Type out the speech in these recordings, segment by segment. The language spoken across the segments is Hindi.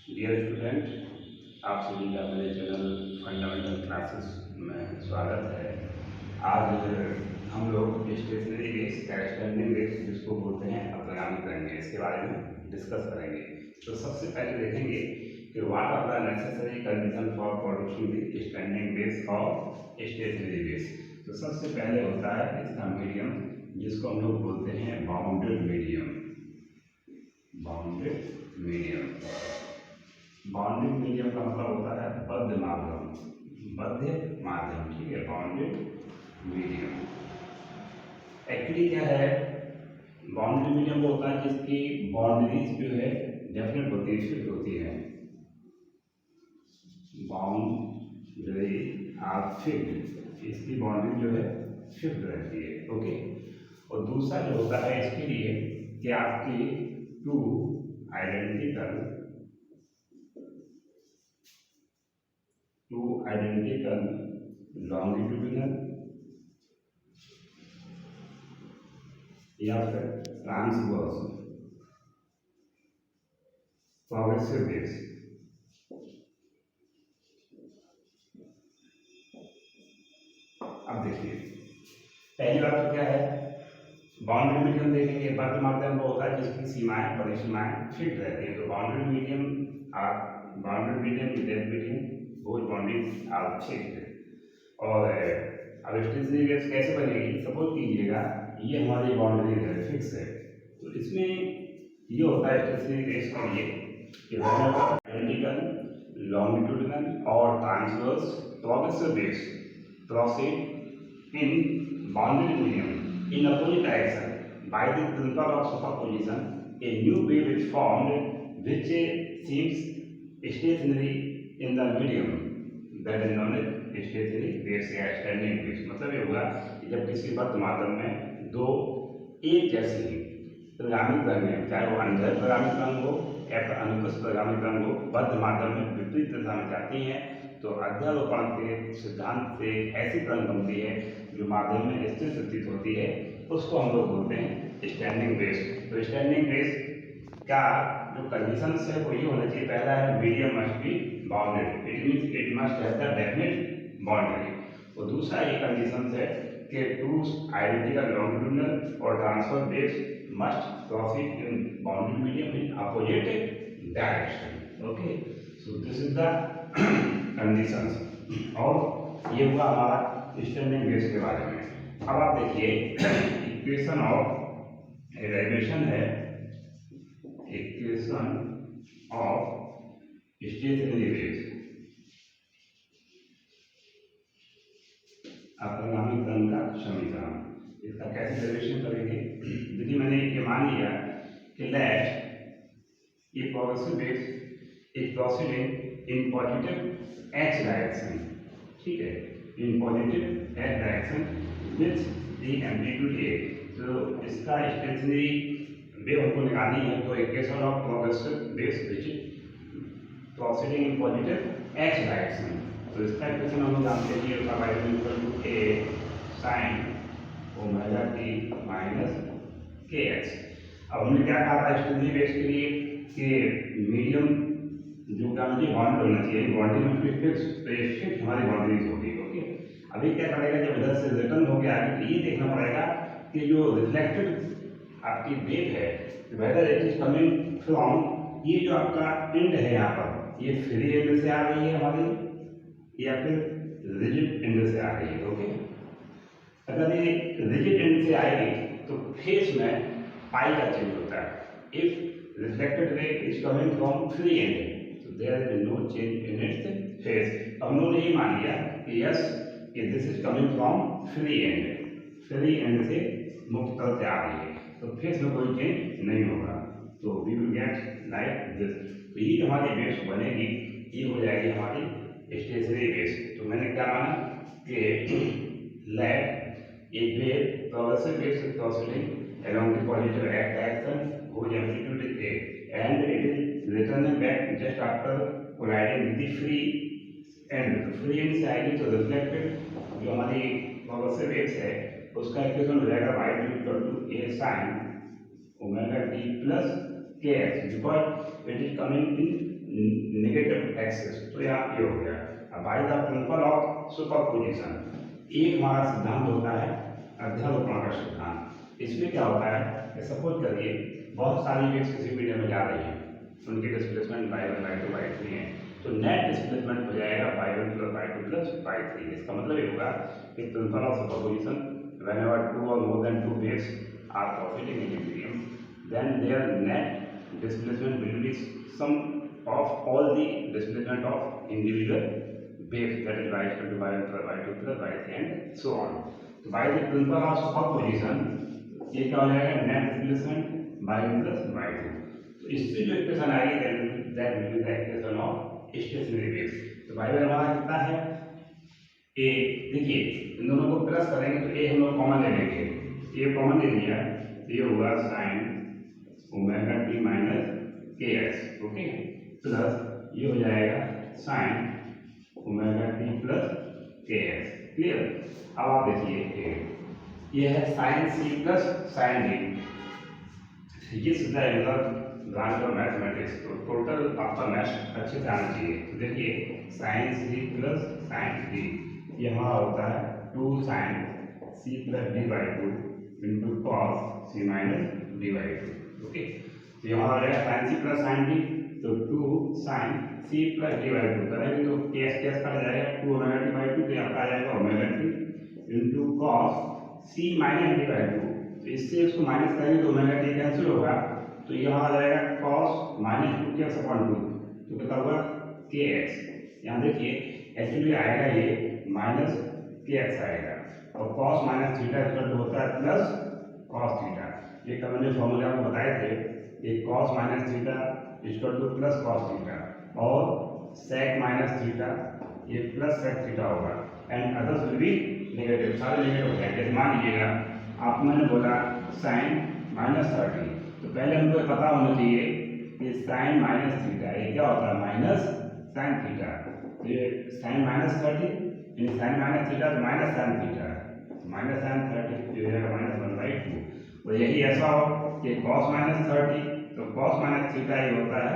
डियर स्टूडेंट, आप सभी का मेरे चैनल फंडामेंटल क्लासेस में स्वागत है। आज हम लोग स्टेशनरी बेस करस्पॉन्डिंग बेस जिसको बोलते हैं प्रोग्रामिंग करेंगे, इसके बारे में डिस्कस करेंगे। तो सबसे पहले देखेंगे कि what are the necessary condition for producing the standing waves और स्टेशनरी बेस। तो सबसे पहले होता है इसका मीडियम, जिसको हम लोग बोलते हैं bounded medium. Bounded medium, bounded medium का मतलब होता है बद्ध माध्यम, बद्ध माध्यम, ठीक है। बाउंडेड मीडियम एक्चुअली क्या है, बाउंडेड मीडियम वो होता है जिसकी बाउंड्रीज जो है डेफिनेट होती है, फिक्स होती है। बाउंड्री आर फिक्स्ड, इसकी बाउंड्री जो है फिक्स रहती है, ओके। और दूसरा जो होता है इसके लिए कि आपकी टू आइडेंटिकल लॉन्गिट्यूडिनल या फिर ट्रांसवर्स प्रोग्रेसिव बेस। अब देखिए, पहली बात तो क्या है, बाउंड्री मीडियम देखेंगे। बद्ध माध्यम वो होता है जिसकी सीमाएं परिसीमाएं फिक्स रहती है। तो boundary medium is that between both boundaries are fixed. और अब स्टेशनरी बेस कैसे बनेगी, सपोज कीजिएगा ये हमारी बाउंड्री है, फिक्स है। तो इसमें ये होता है स्टेशनरी बेस के लिए कि आइडेंटिकल लॉन्गिट्यूडिनल और transverse progressive base proceed in boundary medium in opposite direction by the principle of superposition. A new wave is formed which seems stationary in the medium, that is known as stationary waves या standing waves। मतलब ये हुआ कि जब किसी बद्ध माध्यम में दो एक जैसी प्रगामी तरंगें, चाहे वो अंधर प्रगामी तरंग हो या फिर अनुप्रस्थ प्रगामी तरंग हो, बद्ध माध्यम में विपरीत दिशा में जाती हैं, तो अध्यारोपण के सिद्धांत से ऐसी तरंग बनती है जो माध्यम में स्थिर स्थित होती है, उसको हम लोग बोलते हैं स्टैंडिंग वेव्स। तो स्टैंडिंग वेव्स का जो कंडीशंस है वो ये होना चाहिए, पहला है medium must be bounded, it means it must have the definite boundary. और दूसरा ये कंडीशंस है कि टू आइडेंटिकल लॉन्गिट्यूडिनल और transverse waves must proceed in boundary medium in opposite direction, okay. So this is the conditions. और ये हुआ हमारा स्टैंडिंग वेव्स के बारे में। अब आप देखिए इक्वेशन ऑफ डेरिवेशन है, इक्वेशन ऑफ स्टेशनरी वेव्स, अपरिणामी तरंग का समीकरण। इसका कैसे डेरिवेशन करेंगे, यदि मैंने ये मान लिया कि लेट ये progressive waves is proceeding in positive x direction, ठीक है, in positive x direction with the amplitude a। तो इसका स्टेशनरी वेव हमको निकालनी है, तो equation of progressive waves which proceeding in positive x direction. तो इसका इक्वेशन हम लोग जानते हैं, ये a sin omega t minus kx। अब हमने क्या कहा था स्टेशनरी वेव्स के लिए कि मीडियम जो क्या मुझे बाउंड्री होना चाहिए, बाउंड्री में फिक्स, तो ये फिक्स हमारी बाउंड्रीज होगी, ओके। अभी क्या करेगा, जब इधर से रिटर्न हो गया तो ये देखना पड़ेगा कि जो रिफ्लेक्टेड आपकी वेव है whether it is coming from, ये जो आपका एंड है यहाँ पर, ये फ्री एंड से आ रही है हमारी या फिर रिजिड एंड से आ रही है, ओके। अगर ये रिजिड एंड से आएगी तो फेस में पाई का चेंज होता है। If reflected ray is coming from free and, there is no change in its phase। हम लोगों ने ये मान लिया कि यस कि this is coming from free and से मुक्त तल से आ रही है, तो फेस में कोई चेंज नहीं होगा। तो we will get like this. तो ये हमारी वेव्स बनेगी, ये हो जाएगी हमारी स्टेशनरी वेव्स। तो मैंने क्या माना कि let a wave progressive wave is proceeding along the positive x direction whose amplitude is a and it is returning back just after colliding with the free end। तो फ्री एंड से आएगी तो रिफ्लेक्टेड जो हमारी प्रोग्रेसिव वेव्स है उसका इक्वेशन हो जाएगा y equal to a sin omega t plus kx, because it is coming in negative axis, तो यहाँ ये हो गया। अब by the principle of superposition, एक हमारा सिद्धांत होता है अध्यारोपण का सिद्धांत। इसमें क्या होता है, सपोज करिए बहुत सारी वेव्स किसी मीडियम में जा रही हैं, उनकी डिस्प्लेसमेंट y1 y2 y3 है, तो नेट डिस्प्लेसमेंट हो जाएगा y1 + y2 + y3। इसका मतलब ये होगा कि principal of superposition, whenever two or more than two waves are proceeding in a medium, then their net displacement will be sum of all the displacement of individual waves, that is y equal to y1 + y2 + y3 and so on. तो by the principle of superposition ये क्या हो जाएगा, नेट डिस्प्लेसमेंट y1 + y2। तो इससे जो इक्वेशन आएगी that will be the equation of stationary waves. तो y1 हमारा कितना है, a, देखिए इन दोनों को प्लस करेंगे तो a हम लोग कॉमन ले लेंगे, a कॉमन ले लिया, ये होगा sin omega t - kx, okay, plus ये हो जाएगा sin omega t + kx, clear. अब आप देखिए ये है sin c + sin d, ये सीधा मतलब ब्रांच ऑफ मैथमेटिक्स, तो टोटल आपका मैथ अच्छे से आना चाहिए। तो देखिए sin c + sin d, ये हमारा होता है 2 sin c + d/2 × cos c - d/2, okay. तो यहाँ आ जाएगा sin c + sin d, तो 2 sin c + d/2 करेंगे तो केस केस कट जाएगा, 2 ओमेगा t/2, तो यहाँ आ जाएगा omega t × cos c - d/2। तो इससे इसको माइनस करेंगे तो ओमेगा t कैंसिल होगा, तो यहाँ आ जाएगा cos -2kx/2, तो कितना होगा kx। यहाँ देखिए एक्चुअली आएगा ये -kx आएगा, और cos - थीटा होता है प्लस cos थीटा। ये कल मैंने फॉर्मूला आपको बताए थे, ये cos - theta plus cos theta, और sec - थीटा ये प्लस sec थीटा होगा, and others will be negative, सारे नेगेटिव हो जाएंगे। मान लीजिएगा आपको मैंने बोला sin -30, तो पहले हमको पता होना चाहिए कि sin - थीटा ये क्या होता है, माइनस sin थीटा, तो ये sin -30 यानी sin - थीटा तो minus sin theta, minus sin 30 जो है -1/2। और यही ऐसा हो कि cos -30, तो cos - थीटा ये होता है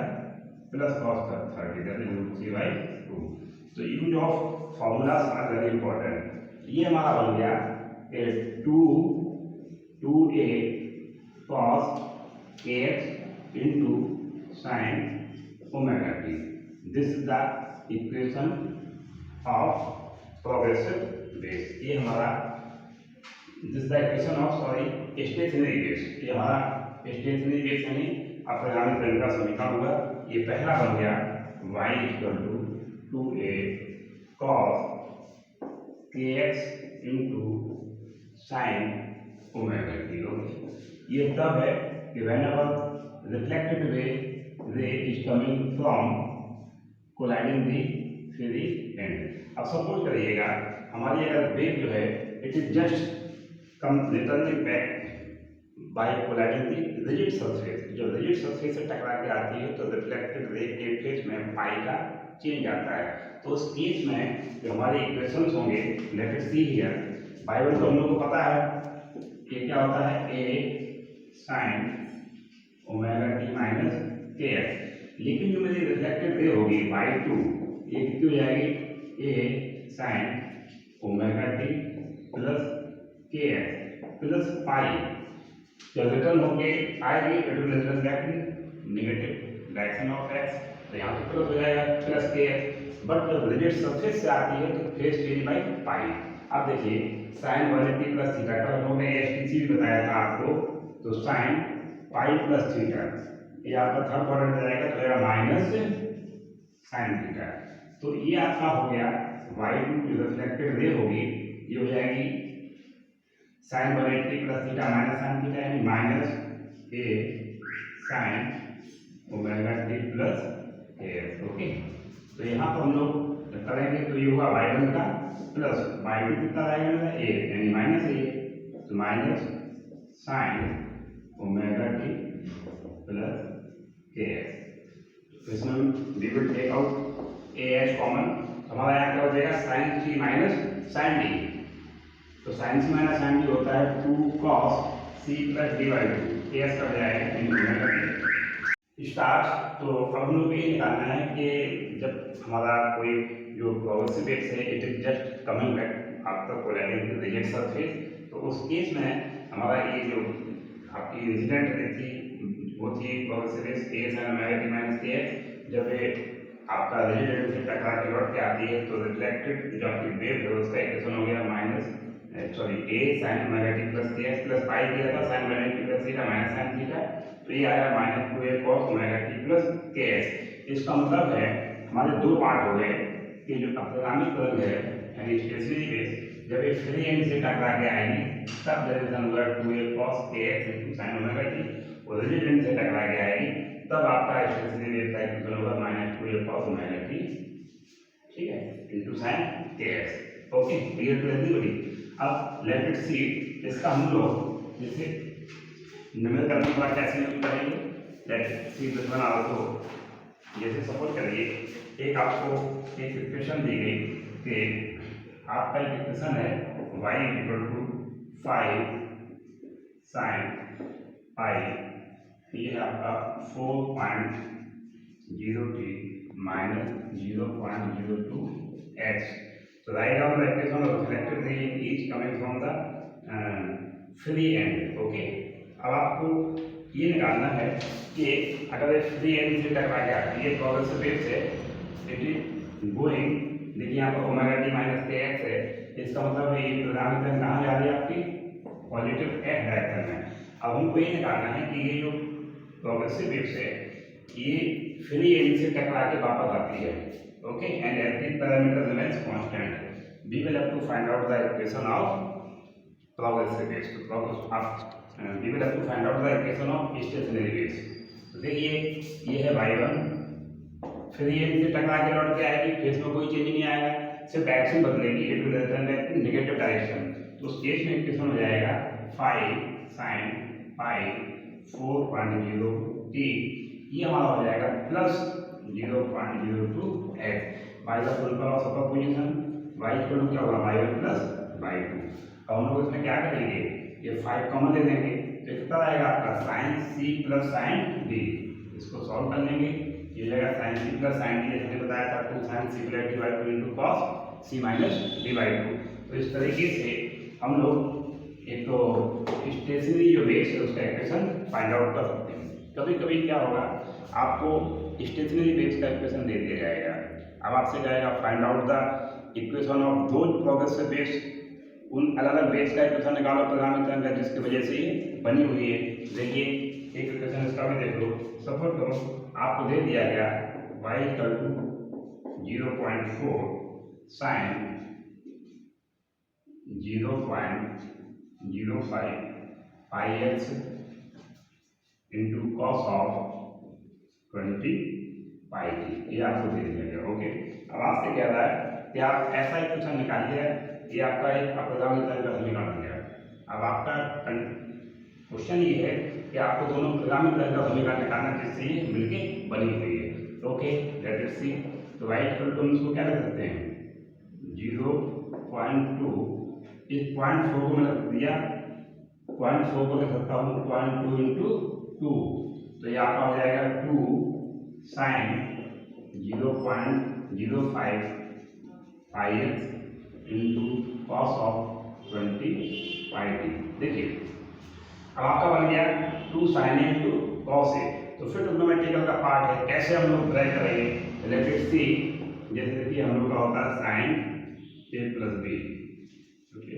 प्लस cos 30, दैट इज √3/2। तो use of formulas are very important. ये हमारा बन गया कि 2a cos kx × sin omega t, this is the equation of progressive waves. ये हमारा this is the equation of stationary waves, ये हमारा स्टेशनरी वेव्स यानी अपरिणामी तरंग का समीकरण होगा। ये पहला बन गया y = 2a cos kx × sin omega t। ये तब है कि whenever reflected ray is coming from colliding the free end। अब सपोज करिएगा हमारी अगर वेव जो है it is just come returning back by colliding the rigid surface, जो रिजिड सरफेस से टकरा के आती है तो रिफ्लेक्टेड रे के फेज में पाई का चेंज आता है। तो उस केस में जो हमारे इक्वेशंस होंगे, let us see here, y1 तो हम लोग को पता है ये क्या होता है, a sin omega t - kx, लेकिन जो मेरी रिफ्लेक्टेड रे होगी y2 ये कितनी हो जाएगी, a sin omega t + kx + पाई, जब रिटर्न होके आएगी it will return back negative direction of x, तो यहाँ पे प्लस हो जाएगा प्लस kx, बट जब रिजिड सरफेस से आती है तो फेज चेंज बाय पाई। अब देखिए sin 180 + थीटा का हमने एसटीसी भी बताया था आपको, तो sin पाई + थीटा ये आपका थर्ड क्वाड्रेंट में जाएगा तो आएगा माइनस sin थीटा। तो ये आपका हो गया y2 जो रिफ्लेक्टेड रे होगी ये हो जाएगी sin 180 + theta minus sin theta यानी minus a sin omega t + kx, okay. तो यहाँ पर हम लोग करेंगे तो ये होगा y1 का प्लस y2 कितना रहेगा a यानी माइनस a, तो minus sin omega t + kx। तो इसमें we will take out a as common, हमारा यहाँ क्या हो जाएगा sin c - sin d, तो sin c - sin d होता है 2 cos c + d/2, kx cut जाएगा इन ओमेगा t। स्टार्ट। तो अब हम लोग को ये निकालना है कि जब हमारा कोई जो प्रोग्रेसिव वेव्स है it is just coming back after colliding with reject surface, तो उस केस में हमारा ये जो आपकी इंसिडेंट रहती वो थी प्रोग्रेसिव वेव्स ए sin ओमेगा टी माइनस के एक्स। जब ये आपका रिजल्टेंट से टकरा के लौट के आती है तो रिफ्लेक्टेड जो आपकी वेव है उसका इक्वेशन हो गया माइनस ए sin ओमेगा टी प्लस के एक्स प्लस पाई दिया था sin omega T plus theta minus sin theta, तो ये आया minus 2a cos omega T plus के एक्स। इसका मतलब है हमारे दो पार्ट हो गए कि जो अपगामी तरंग है यानी स्टेशनरी वेव जब ये फ्री एंड से टकरा के आएगी तब डेरिवेशन होगा 2a cos के एक्स sin ओमेगा टी, और रिजल्टेंट से टकरा के आएगी तब आपका स्टेशनरी वेव का इक्वेशन होगा minus 2a cos omega t, ठीक है, इनटू sin के x. Okay, clear to everybody. अब लेट इट सी, इसका हम लोग जैसे न्यूमेरिकल फॉर्मूला कैसे यूज करेंगे, let see this one also. जैसे सपोज करिए एक आपको एक इक्वेशन दी गई कि आपका एक इक्वेशन है y इक्वल टू 5 sin पाई, ये है आपका 4.0t minus 0.02 x। So write down the equation of reflected ray in each coming from the free end. Okay. अब आपको ये निकालना है कि अगर ये फ्री एंड से टकरा के आती है प्रोग्रेसिव वेव से इट इज गोइंग, देखिए यहाँ पर ओमेगा टी माइनस के एक्स है, इसका मतलब है ये प्रदान तरंग कहाँ जा रही है आपकी पॉजिटिव एक्स डायरेक्शन में। अब हमको ये निकालना है कि ये जो प्रोग्रेसिव वेव है ये फ्री एंड से टकरा के वापस आती है। Okay, and every parameter remains constant. We will have to find out the equation of progressive waves. We will have to find out the equation of stationary waves. तो देखिए ये है y1, फिर ये इनसे टकरा के लौट के आएगी, फेस में कोई चेंज नहीं आएगा, सिर्फ डायरेक्शन बदलेगी, it will return in negative direction. तो उस केस में इक्वेशन हो जाएगा 5 sin पाई 4.0t, ये हमारा हो जाएगा प्लस 0.02 x बाई का full power superposition y equal to क्या होगा y1 प्लस y2। अब हम लोग इसमें क्या करेंगे, ये 5 कॉमन ले लेंगे तो कितना आएगा आपका sin c plus sin d, इसको सॉल्व कर लेंगे, ये जाएगा sin c plus sin d, जैसे बताया था 2 sin c plus d by 2 into cos c minus d by 2। तो इस तरीके से हम लोग एक तो स्टेशनरी जो वेव्स है उसका इक्वेशन फाइंड आउट कर सकते हैं। कभी कभी क्या होगा आपको स्टेशनरी वेव्स का इक्वेशन दे दिया जाएगा, अब आपसे कहेगा find out the equation of those progressive waves, उन अलग अलग वेव्स का इक्वेशन निकालो प्रगामी तरंग का जिसकी वजह से ये बनी हुई है। देखिए एक इक्वेशन इसका भी देख लो, सपोज करो आपको दे दिया गया y equal to 0.4 sin 0.05 pi x into cos of 20 pi t, ये आपको दे दिया गया। ओके, अब आपसे कह रहा है कि आप ऐसा इक्वेशन निकालिए, ये आपका एक अप्रगामी तरंग का समीकरण बन गया। अब आपका क्वेश्चन ये है कि आपको दोनों प्रगामी तरंग का समीकरण निकालना जिससे ये मिलके बनी हुई है। ओके, लेट अस सी। तो y इक्वल टू हम इसको क्या लिख सकते हैं 0.2, इस 0.4 को मैंने रख दिया, 0.4 को लिख सकता हूँ 0.2 इंटू 2, तो ये आपका हो जाएगा 2 sin 0.05 pi x into cos of 20 pi t। देखिए अब आपका बन गया 2 sin a into cos a। तो फिर ट्रिग्नोमेट्रिकल का पार्ट है, कैसे हम लोग ड्राइव करेंगे, लेट अस सी। जैसे कि हम लोग का होता है sin a plus b। Okay,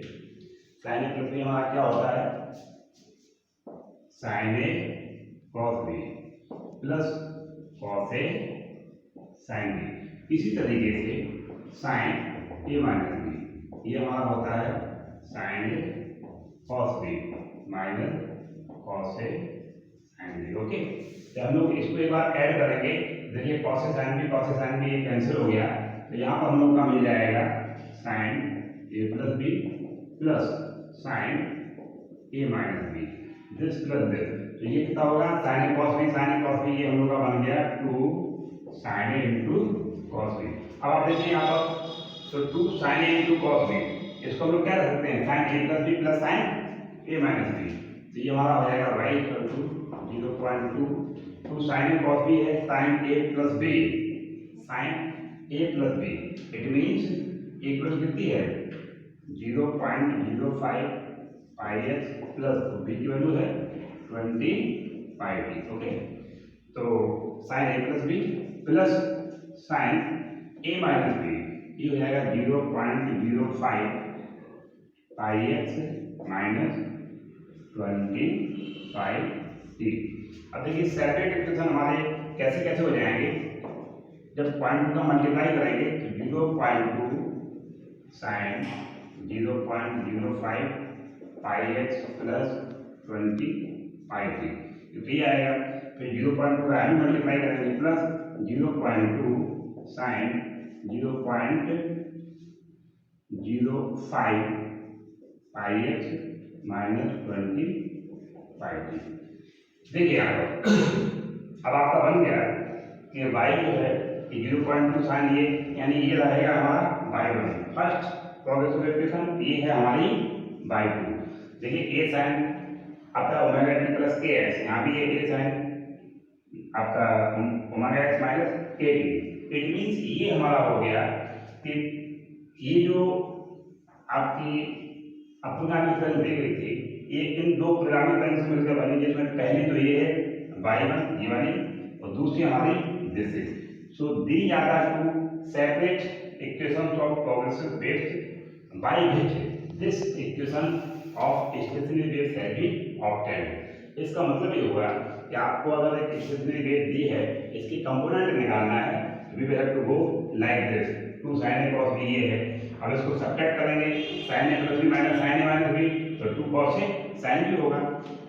sin a plus b हमारा क्या होता है sin a cos b plus cos a sin b। इसी तरीके से sin a माइनस b, ये हमारा होता है sin a cos b minus cos a sin b। Okay, तो हम लोग इसको एक बार ऐड करेंगे, देखिए cos a sin b ये कैंसिल हो गया, तो यहाँ पर हम लोग का मिल जाएगा sin a plus b plus sin a minus b, this plus this, तो ये कितना होगा sin a cos b, ये हम लोग का बन गया 2 sin a into cos b। अब आप देखिए यहाँ पर तो 2 sin a into cos b, इसको हम लोग क्या रख सकते हैं sin a plus b plus sin a minus b, तो ये हमारा हो जाएगा y equal to 0.2 two sine A cos B है sine A plus B, sine A plus B, it means equal कितनी है 0.05 पाई एक्स प्लस बी की वैल्यू है 20 पाई टी। ओके, तो sine A plus B plus sine A minus B, ये हो जाएगा 0.05 पाई एक्स माइनस 25 टी। अब देखिए सेपरेट इक्वेशन हमारे कैसे कैसे हो जाएंगे, जब पॉइंट का मल्टीप्लाई करेंगे तो 0.2 sign 0.05 pi X plus 25 T, तो ये आएगा। फिर 0.2 का हम मल्टीप्लाई करेंगे plus 0.2 sign 0.05 pi x minus 25 T. देखिए अब आपका बन गया कि y जो है 0.2 साइन ये, यानी ये रहेगा हमारा y1 फर्स्ट प्रोग्रेसिव इक्वेशन, ये है हमारी y2। देखिए a साइन आपका ओमेगा टी प्लस के एक्स, यहाँ भी ये a साइन आपका ओमेगा एक्स माइनस के टी, इट मीन्स ये हमारा हो गया कि ये जो आपकी अपूर्णांक तरंग दी गई थी ये इन दो पूर्णांक तरंग से मिलकर बनी, जिसमें पहली तो ये है y1 ये वाली और दूसरी हमारी this is. So these are the two separate equations of progressive waves by which this equation of stationary waves has been obtained. इसका मतलब ये हुआ कि आपको अगर एक स्टेशनरी वेव दी है, इसकी कंपोनेंट निकालना है, we will have to go like this, 2 sin a cos b ये है। अब इसको सब्ट्रैक्ट करेंगे sin a plus b minus sin a minus b, तो 2 cos a sin b होगा।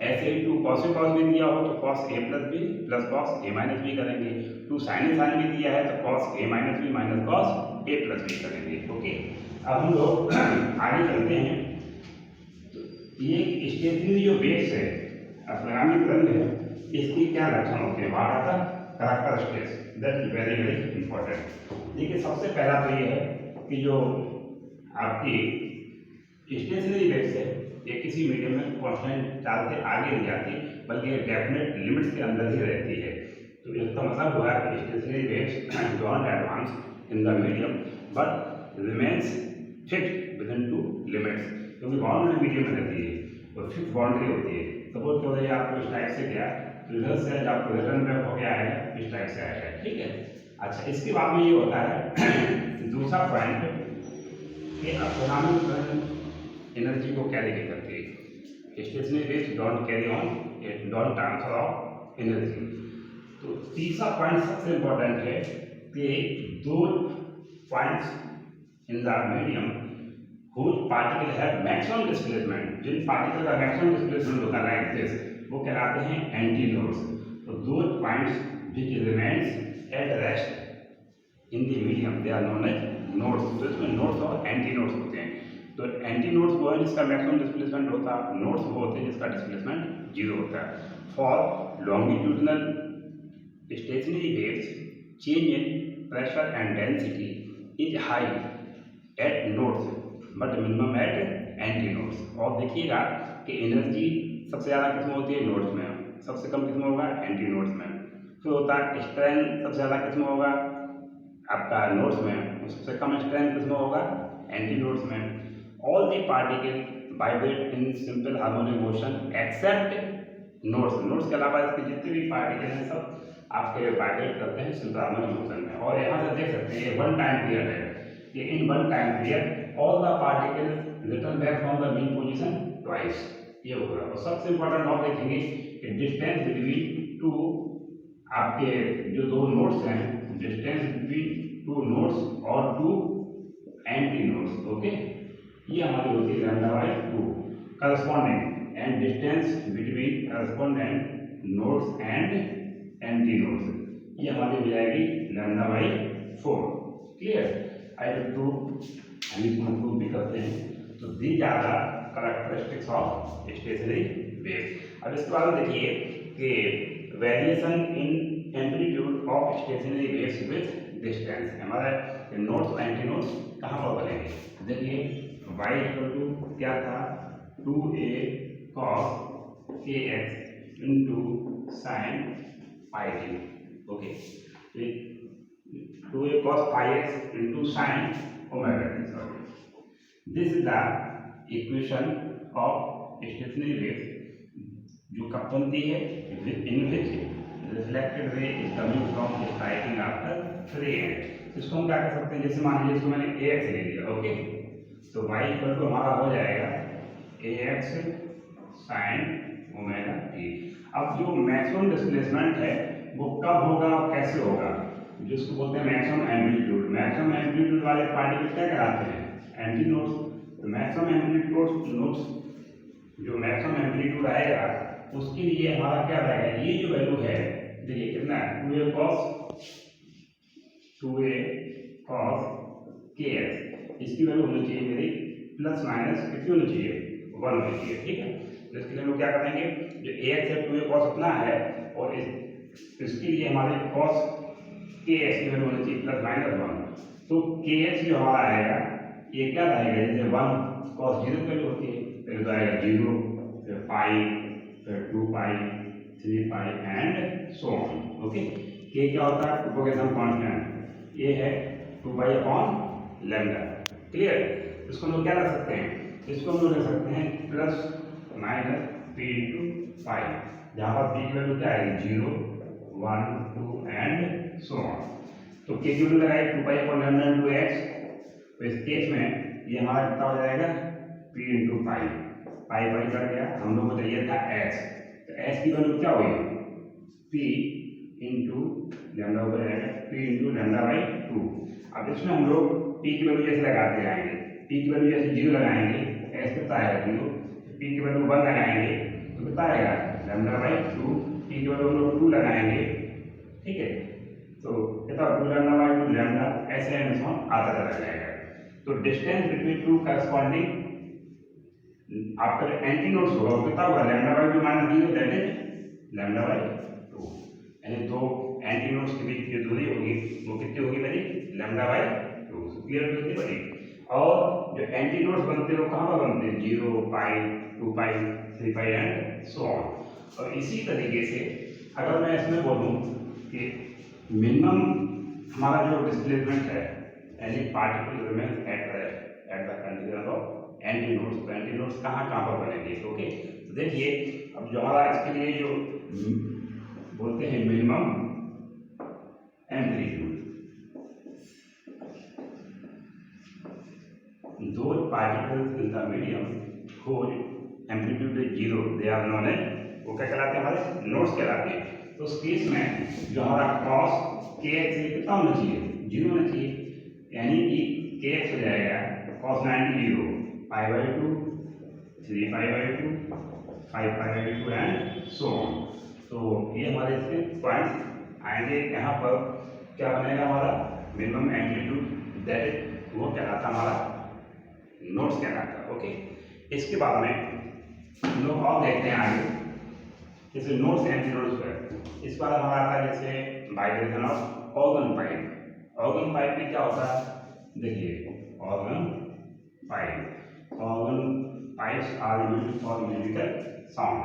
ऐसे ही 2 cos a cos b दिया हो तो cos a plus b plus cos a minus b करेंगे, 2 sin a sin b दिया है तो cos a minus b minus cos a plus b करेंगे। ओके, अब हम लोग आगे चलते हैं। ये स्टेशनरी जो वेव्स है अपूर्णांक तरंग है, इसकी क्या लक्षण होते हैं, what are the characteristics, that is very very important. देखिए सबसे पहला तो ये है कि जो आपकी स्टेशनरी वेव्स है ये किसी मीडियम में कांस्टेंट चाल से आगे नहीं जाती, बल्कि डेफिनेट लिमिट्स के अंदर ही रहती है। तो इसका मतलब हुआ कि stationery waves don't advance in the medium but remains fixed with in to limits, क्योंकि बाउंड्री मीडियम में रहती है और फिक्स बाउंड्री होती है। सपोज करो ये आपको इस टाइप से गया तो इधर से आपको रिटर्न बैक होकर आएगा, इस टाइप से आएगा, ठीक है। अच्छा, इसके बाद में ये होता है दूसरा पॉइंट कि अपूर्णांक तरंग एनर्जी को कैरी नहीं करती, stationary waves don't carry on, it don't transfer of energy. तो तीसरा पॉइंट सबसे इंपॉर्टेंट है कि दो points in the medium whose particle have maximum displacement, जिन पार्टिकल का मैक्सिमम डिस्प्लेसमेंट होता है लाइक दिस, वो कहलाते हैं एंटी नोड्स। तो दो points which remains at rest in the medium they are known as nodes। तो इसमें नोड्स और एंटी नोड्स होते हैं। तो एंटी नोड्स वो है जिसका मैक्सिमम डिस्प्लेसमेंट होता है, नोड्स वो होते हैं जिसका डिस्प्लेसमेंट 0 होता है। For longitudinal stationary waves change in pressure and density is high at nodes but minimum at anti nodes. और देखिएगा कि एनर्जी सबसे ज़्यादा किस्म होती है नोड्स में, सबसे कम किस्म होगा एंटी नोड्स में। फिर होता है स्ट्रेंथ, सबसे ज़्यादा किस्म होगा आपका नोड्स में, सबसे कम स्ट्रेंथ किस्म होगा एंटी नोड्स में। All the particle vibrate in simple harmonic motion except nodes. Nodes के अलावा इसके जितने भी पार्टिकल हैं सब आपके वाइब्रेट करते हैं सिंपल हार्मोनिक मोशन में। और यहाँ से देख सकते हैं ये 1 टाइम पीरियड है, ये इन 1 time period all the particles return back from the mean position twice, ये होगा। और सबसे इंपॉर्टेंट आप देखेंगे कि डिस्टेंस बिटवीन टू आपके जो दो नोड्स हैं, डिस्टेंस बिटवीन 2 नोड्स और 2 एंटी नोड्स, ओके, ये हमारी होती है λ/2 corresponding, and distance between correspondent nodes and antinodes ये हमारी हो जाएगी λ/4। क्लियर, आई विल प्रूव हम इसको प्रूव भी करते हैं। तो these are the characteristics of stationary wave. अब इसके बाद देखिए कि variation in amplitude of stationary waves with distance, हमारे नोड्स और एंटी नोड्स कहाँ पर बनेंगे। देखिए y इक्वल टू क्या था 2a cos kx into sine pi T, okay, 2a cos pi x into sin omega t, sorry, this is the equation of stationary waves जो कब बनती है, in which reflected ray is coming from striking after 3 इसको हम क्या कर सकते हैं, जैसे मान लीजिए इसको मैंने ax ले लिया, ओके, तो y इक्वल टू हमारा हो जाएगा ax sin ओमेगा t। अब जो मैक्सिमम डिस्प्लेसमेंट है वो कब होगा और कैसे होगा, जिसको बोलते हैं मैक्सिमम एम्पलीट्यूड। मैक्सिमम एम्पलीट्यूड वाले पार्टिकल क्या कहलाते हैं, एंटी नोड्स। तो मैक्सिमम एम्पलीट्यूड नोड्स, जो मैक्सिमम एम्पलीट्यूड आएगा उसके लिए हमारा क्या रहेगा, ये जो वैल्यू है देखिए कितना है, 2a cos kx, इसकी वैल्यू होनी चाहिए मेरी प्लस माइनस कितनी होनी चाहिए, 1 होनी चाहिए, ठीक है। तो इसके लिए हम लोग क्या करेंगे, जो ax है 2a cos इतना है और इसके लिए हमारे cos kx की वैल्यू होनी चाहिए प्लस माइनस 1। तो kx जो हमारा आएगा ये क्या रहेगा, जैसे 1 cos 0 की वैल्यू होती है, पहले तो आएगा 0, फिर पाई, फिर 2 पाई, 3 पाई एंड सो ऑन, ओके। के क्या होता है, प्रोपगेशन कांस्टेंट, ये है 2 पाई अपॉन लैम्डा, क्लियर। इसको हम लोग क्या रख सकते हैं, इसको हम लोग रख सकते हैं plus minus P into pi, जहाँ पर पी की वैल्यू क्या है 0, 1, 2 एंड सो ऑन। तो के की वैल्यू लगाई 2 pi upon lambda into x, तो इस केस में ये हमारा कितना हो जाएगा पी इंटू पाई, पाई पाई कट गया, हम लोग को चाहिए था एस, तो एस की वैल्यू क्या हुई पी इंटू लैम्डा हो जाएगा पी इंटू लैम्डा बाई 2। अब इसमें हम लोग पी की वैल्यू जैसे लगाते जाएंगे, पी की वैल्यू जैसे 0 लगाएंगे एस कितना आएगा 0, पी की वैल्यू 1 लगाएंगे तो कितना आएगा लैम्डा बाई 2, पी की वैल्यू हम लोग 2 लगाएंगे, ठीक है, तो कितना 2 लैम्डा बाई 2 लैम्डा, ऐसे आता चला जाएगा। तो डिस्टेंस बिटवीन टू करस्पॉन्डिंग आपका एंटी नोड्स होगा वो कितना होगा lambda by 2 minus 0, that is lambda by 2, यानी दो एंटी नोड्स के बीच की दूरी होगी वो कितनी होगी मेरी लैम्डा बाई 2, क्लियर कितनी बड़ी। और जो एंटी नोड्स बनते हैं वो कहाँ पर बनते हैं, 0 पाई, 2 पाई, 3 पाई एंड सो ऑन। और इसी तरीके से अगर मैं इसमें बोलूँ कि मिनिमम हमारा जो डिस्प्लेसमेंट है, यानी particle remain at the condition of anti nodes, तो एंटी नोड्स कहाँ पर बनेंगे, ओके। तो देखिए अब जो हमारा इसके लिए जो बोलते हैं मिनिमम एम्पलीट्यूड, दो particles in the medium whose amplitude is 0 they are known as, वो क्या कहलाते हैं हमारे नोड्स कहलाते हैं। तो उस केस में जो हमारा cos kx कितना होना चाहिए 0 होना चाहिए, यानी कि kx हो जाएगा cos 90 0 pi by 2, 3 pi by 2, 5 pi by 2 and so on. तो ये हमारे इसके पॉइंट्स आएंगे, यहाँ पर क्या बनेगा हमारा मिनिमम एम्पलीट्यूड, दैट इज वो कहलाता हमारा नोड्स कहलाता, ओके। इसके बाद में हम लोग और देखते हैं आगे, जैसे नोड्स एंटी नोड्स पर इस बार हमारा आता है जैसे vibration of organ pipe. Organ pipe में क्या होता है, देखिए organ pipes are used for musical sound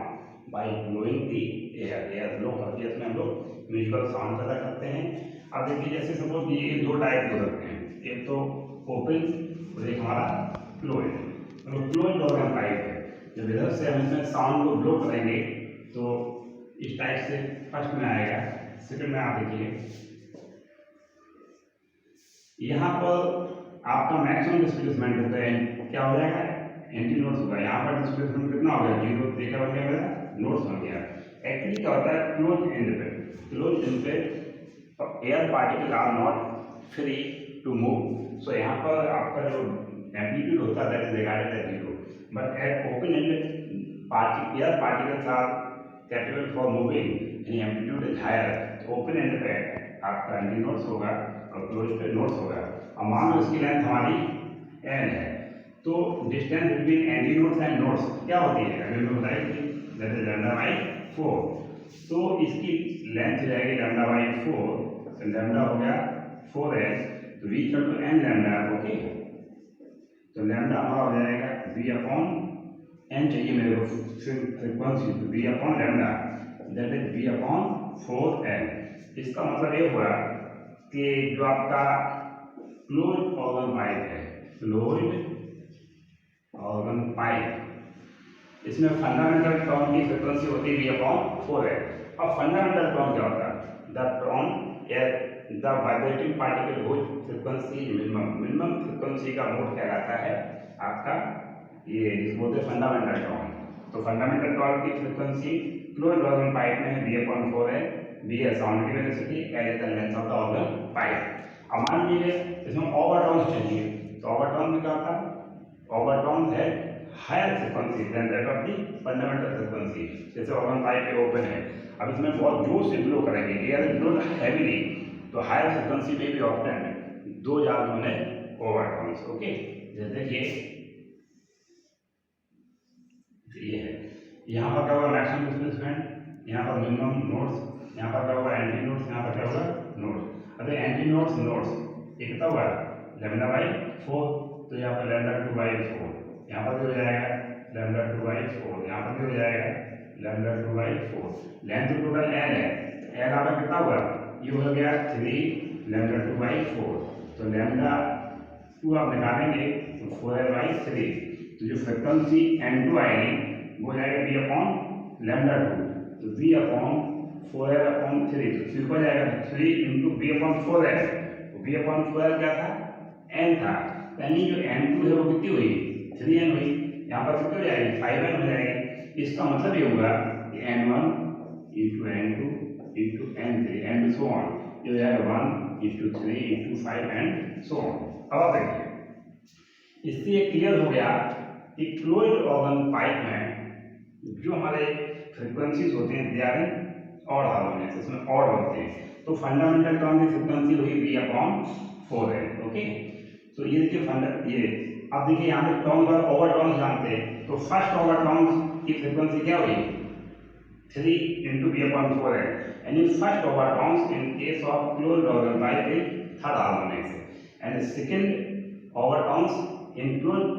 by blowing the air blow करके इसमें हम लोग म्यूजिकल साउंड पैदा करते हैं। अब देखिए जैसे सपोज ये दो टाइप हो सकते हैं, एक तो ओपन और एक हमारा क्लोज। तो क्लोज ऑर्गन पाइप है, जब इधर से हम इसमें साउंड को ब्लो करेंगे तो इस टाइप से फर्स्ट में आएगा, सेकंड में आप देखिए यहाँ पर आपका मैक्सिमम डिस्प्लेसमेंट होता है, क्या हो जाएगा एंटी नोड्स होगा, यहाँ पर डिस्प्लेसमेंट कितना हो गया 0, देखा बन गया मेरा नोड्स बन गया। एक्चुअली क्या होता है क्लोज एंड पे air particle are not free to move, so यहाँ पर आपका जो एम्पलीट्यूड होता है that is regarded as 0, but at open end air particles are capable for moving, यानी एम्पलीट्यूड इज हायर, तो ओपन एंड पे आपका एंटी नोड्स होगा और क्लोज पे नोड्स होगा। और मान लो इसकी लेंथ हमारी n है, तो distance between anti nodes end nodes क्या होती है, अभी मैं बताया कि दैट इज लैम्डा बाई 4, तो इसकी लेंथ जाएगी लैम्डा बाई 4, तो लैम्डा हो गया 4s, तो v equal to n lambda, okay. तो लैम्डा हमारा हो जाएगा v अपॉन n, चाहिए मेरे को फ्रीक्वेंसी, तो v upon lambda that is v upon 4n। इसका मतलब ये हुआ कि जो आपका क्लोज्ड ऑर्गन पाइप है, क्लोज्ड ऑर्गन पाइप, इसमें फंडामेंटल टर्म की फ्रीक्वेंसी होती है V/4n। अब फंडामेंटल टर्म क्या होता है? The term the vibrating particle whose frequency minimum frequency का मोड कहलाता है आपका ये जिसको बोलते हैं फंडामेंटल टर्म। तो फंडामेंटल टर्म की फ्रीक्वेंसी क्लोज्ड ऑर्गन पाइप में है V/4n। V है साउंड की velocity, L is the length of the organ pipe. अब मान लीजिए इसमें ओवरटोन्स चाहिए, तो ओवरटोन में क्या होता है? ओवरटोन है higher frequency than that of the fundamental frequency. जैसे ऑर्गन पाइप ओपन है, अब इसमें बहुत जोर से ब्लो करेंगे, एयर इज ब्लोड हैवीली, तो हायर फ्रीक्वेंसी में भी ऑप्टेंड दो जाल होने ओवरटोन्स। ओके, जैसे ये है, यहाँ पर क्या होगा मैक्सिमम डिस्प्लेसमेंट, यहाँ पर मिनिमम नोड्स, यहाँ पर क्या होगा एंटी नोड्स, यहाँ पर क्या होगा नोड्स। अरे एंटी नोड्स नोड्स ये कितना हुआ λ/4, तो यहाँ पर λ2/4, यहाँ पर भी हो जाएगा λ2/4, यहाँ पर भी हो जाएगा λ2/4। लेंथ तो टोटल l है, l आपका कितना हुआ? ये हो गया 3 λ2/4, तो λ2 आप निकालेंगे तो 4l/3, तो जो फ्रीक्वेंसी n2 आएगी वो जाएगा V/λ2, तो V/4l/3, तो फिर हो जाएगा 3 × V/4l। तो V/4l क्या था? n था, यानी जो n2 है वो कितनी हुई? 3n हुई। यहाँ पर कितनी हो जाएगी? 5n हो जाएगी। इसका मतलब ये होगा कि n1 × n2 × n3 and so on, ये हो जाएगा 1 × 3 × 5 एंड सो ऑन। अब आप देखिए, इससे ये क्लियर हो गया कि क्लोज्ड ऑर्गन पाइप में जो हमारे फ्रीक्वेंसीज होते हैं they are in odd harmonics, इसमें ऑड होते हैं। तो फंडामेंटल टर्म की फ्रीक्वेंसी हुई V/4l। ओके, तो ये देखिए ये अब देखिए यहाँ पे टर्म और ओवर टर्म्स जानते हैं, तो फर्स्ट ओवर टर्म्स की फ्रीक्वेंसी क्या हुई? 3 × V/4l, यानी first over terms in case of closed organ pipe is third harmonics and second over terms in closed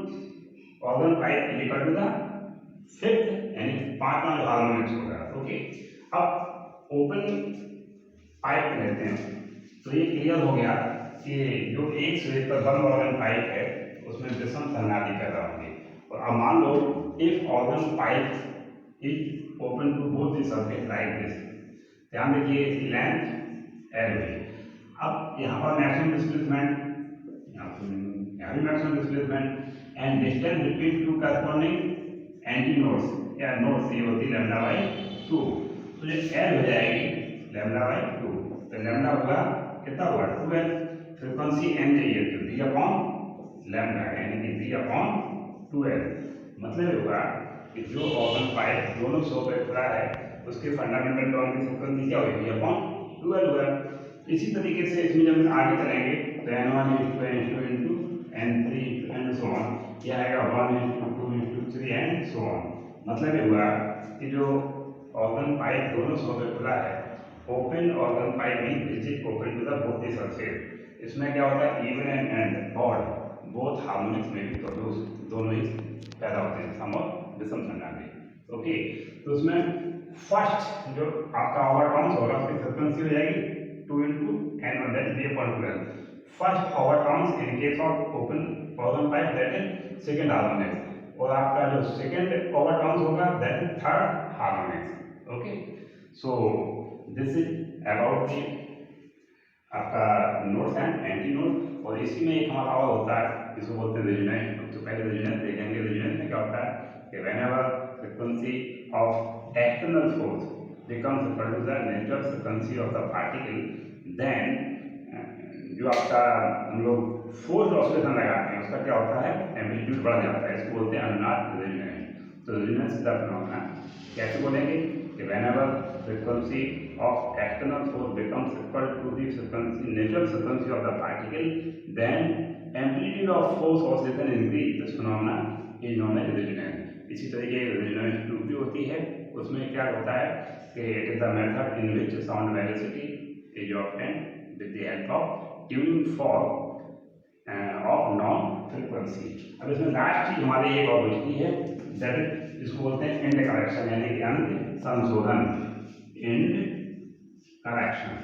organ pipe is equal to the fifth, यानी पांचवा जो हार्मोनिक्स होगा। ओके, अब ओपन पाइप लेते हैं, तो ये क्लियर हो गया कि जो एक सिरे पर बंद ऑर्गन पाइप है उसमें विषम संनादि पैदा होंगे। और अब मान लो if organ pipe is open to both the surface like this, ध्यान देखिए इसकी लेंथ l है। अब यहाँ पर मैक्सिमम डिस्प्लेसमेंट, यहाँ भी maximum displacement and distance between two corresponding anti nodes या नोड्स ये होती है λ/2, तो ये l हो जाएगी λ/2, तो लैम्डा होगा कितना हुआ? 12। फ्रीक्वेंसी n चाहिए तो V/λ, यानी कि V/12। मतलब होगा कि जो ऑर्गन पाइप दोनों सो पे खुला है उसके फंडामेंटल टर्म की फ्रीक्वेंसी क्या होगी? V/12 होगा। इसी तरीके से इसमें जब हम आगे चलेंगे तो n1 × n2 × n3 and so on, यह आएगा 1 × 2 × 3 एंड सो ऑन। मतलब ये हुआ कि जो ऑर्गन पाइप दोनों सो पे खुला है, open organ pipe means it is open to the both the surface. इसमें क्या होता है? Even and odd both harmonics में भी प्रोड्यूस दोनों ही पैदा होते हैं, सम और विषम संनादि। ओके, तो उसमें फर्स्ट जो आपका ओवर टर्म्स होगा उसकी फ्रीक्वेंसी हो जाएगी 2 × n1 that is V/12। First over terms in case of open organ pipe that is second harmonics, और आपका जो सेकंड ओवर टर्म्स होगा that is third harmonics. Okay, so this is about the आपका नोड्स एंड एंटी नोड। और इसी में एक हमारा और होता है जिसको बोलते हैं रेजोनेंस। तो पहले रेजोनेंस देखेंगे। रेजोनेंस में क्या होता है कि whenever frequency of external force becomes equal to the natural frequency of the particle, then जो आपका हम लोग फोर्स ऑसिलेशन लगाते हैं उसका क्या होता है? एम्पलीट्यूड बढ़ जाता है, इसको बोलते हैं अनुनाद रेजोनेंस। तो रेजोनेंस इज द फिनोमेना। कैसे बोलेंगे कि whenever frequency of external force becomes equal to the frequency, natural frequency of the particle, then amplitude of force oscillation increase. This phenomena is known as resonance। इसी तरीके रेजोनेंस ट्यूब भी होती है, उसमें क्या होता है कि it is the method in which sound velocity is obtained with the help of tuning fork of non frequency। अब इसमें लास्ट चीज हमारी एक और बचती है, दैट जिसको बोलते हैं एंड करेक्शन, यानी कि अंत संशोधन, एंड करेक्शन।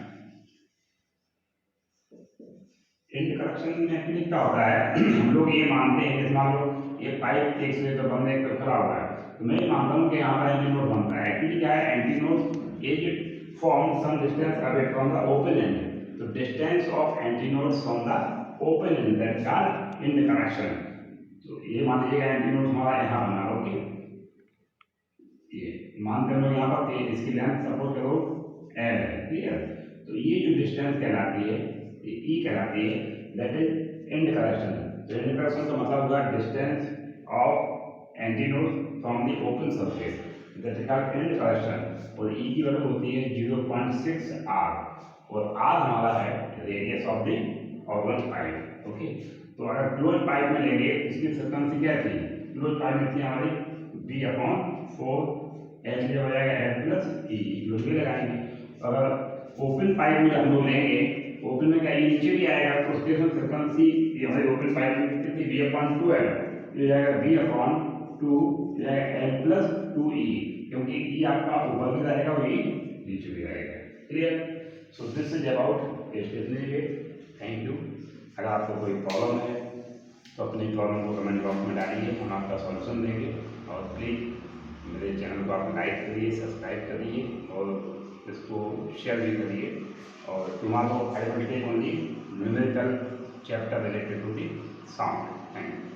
एंड करेक्शन में एक्चुअली क्या होता है हम लोग ये मानते हैं, जैसे मान लो ये पाइप एक से तो बंदे पे खड़ा हुआ है, तो मैं मानता हूँ कि यहाँ पर एंटी नोड बनता है। एक्चुअली क्या है, antinode is from some distance away from the open end, तो distance of antinodes from the open end that is called end correction. तो ये मान लीजिएगा एंटी नोड हमारा यहाँ बना, ओके, ये मानते हैं यहाँ पर कि इसकी लेंथ सपोज करो एल है, क्लियर। तो ये जो डिस्टेंस कहलाती है, ये ई कहलाती है, दैट इज एंड करेक्शन। तो एंड करेक्शन का मतलब हुआ distance of anti node from the open surface, that is called end correction. और ई की वैल्यू होती है 0.6 आर, और आर हमारा है radius of the organ pipe, okay. तो अगर क्लोज पाइप में लेंगे, इसकी फ्रीक्वेंसी क्या थी, क्लोज पाइप में थी हमारी b/4, एल हो जाएगा एल प्लस ई, क्लोज भी लगाएंगे। अगर ओपन पाइप में हम लोग लेंगे, ओपन में क्या ये नीचे भी आएगा, तो उसके साथ फ्रीक्वेंसी ये हमारी ओपन पाइप में कितनी थी b/2 है, ये जाएगा b/2, ये जाएगा एल प्लस 2e, क्योंकि ई आपका ऊपर भी रहेगा और ई नीचे भी रहेगा, clear. So this is about stationary wave. Thank you. अगर आपको कोई प्रॉब्लम है तो अपनी प्रॉब्लम को कमेंट बॉक्स में डालिए, हम आपका सॉल्यूशन देंगे। और प्लीज़ मेरे चैनल को आप लाइक करिए, सब्सक्राइब करिए और इसको शेयर भी करिए। और tomorrow I will take only numerical chapter related to the sound. Thank you.